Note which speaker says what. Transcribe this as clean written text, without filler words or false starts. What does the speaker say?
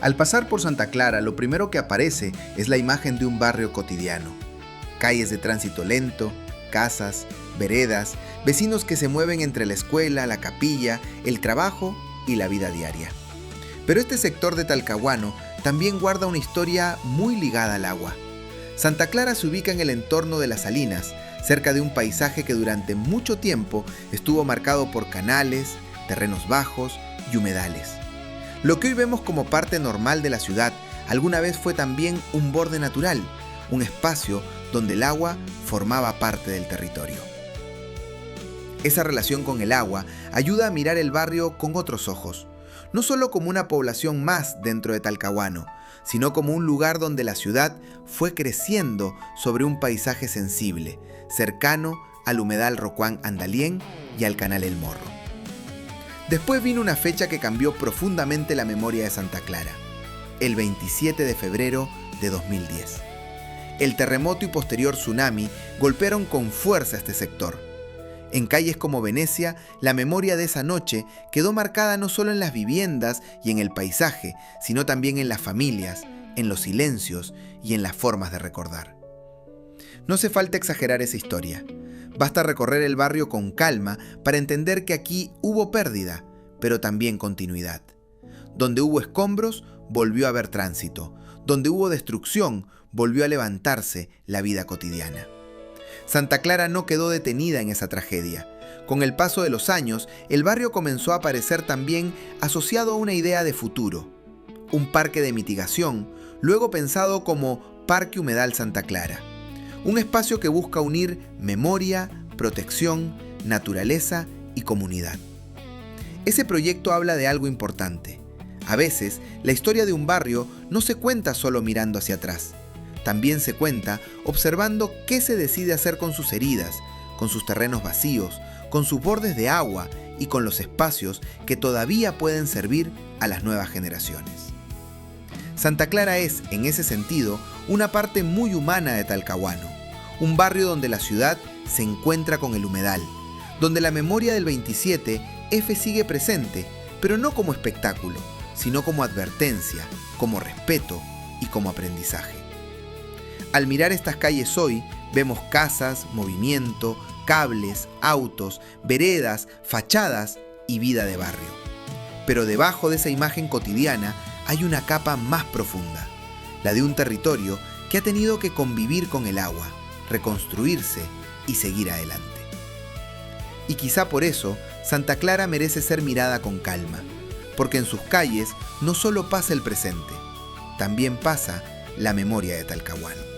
Speaker 1: Al pasar por Santa Clara, lo primero que aparece es la imagen de un barrio cotidiano. Calles de tránsito lento, casas, veredas, vecinos que se mueven entre la escuela, la capilla, el trabajo y la vida diaria. Pero este sector de Talcahuano también guarda una historia muy ligada al agua. Santa Clara se ubica en el entorno de las salinas, cerca de un paisaje que durante mucho tiempo estuvo marcado por canales, terrenos bajos y humedales. Lo que hoy vemos como parte normal de la ciudad, alguna vez fue también un borde natural, un espacio donde el agua formaba parte del territorio. Esa relación con el agua ayuda a mirar el barrio con otros ojos, no solo como una población más dentro de Talcahuano, sino como un lugar donde la ciudad fue creciendo sobre un paisaje sensible, cercano al humedal Rocuán Andalién y al canal El Morro. Después vino una fecha que cambió profundamente la memoria de Santa Clara, el 27 de febrero de 2010. El terremoto y posterior tsunami golpearon con fuerza este sector. En calles como Venecia, la memoria de esa noche quedó marcada no solo en las viviendas y en el paisaje, sino también en las familias, en los silencios y en las formas de recordar. No hace falta exagerar esa historia. Basta recorrer el barrio con calma para entender que aquí hubo pérdida, pero también continuidad. Donde hubo escombros, volvió a haber tránsito. Donde hubo destrucción, volvió a levantarse la vida cotidiana. Santa Clara no quedó detenida en esa tragedia. Con el paso de los años, el barrio comenzó a aparecer también asociado a una idea de futuro. Un parque de mitigación, luego pensado como Parque Humedal Santa Clara. Un espacio que busca unir memoria, protección, naturaleza y comunidad. Ese proyecto habla de algo importante. A veces, la historia de un barrio no se cuenta solo mirando hacia atrás. También se cuenta observando qué se decide hacer con sus heridas, con sus terrenos vacíos, con sus bordes de agua y con los espacios que todavía pueden servir a las nuevas generaciones. Santa Clara es, en ese sentido, una parte muy humana de Talcahuano, un barrio donde la ciudad se encuentra con el humedal, donde la memoria del 27F sigue presente, pero no como espectáculo, sino como advertencia, como respeto y como aprendizaje. Al mirar estas calles hoy, vemos casas, movimiento, cables, autos, veredas, fachadas y vida de barrio. Pero debajo de esa imagen cotidiana hay una capa más profunda, la de un territorio que ha tenido que convivir con el agua, reconstruirse y seguir adelante. Y quizá por eso, Santa Clara merece ser mirada con calma, porque en sus calles no solo pasa el presente, también pasa la memoria de Talcahuano.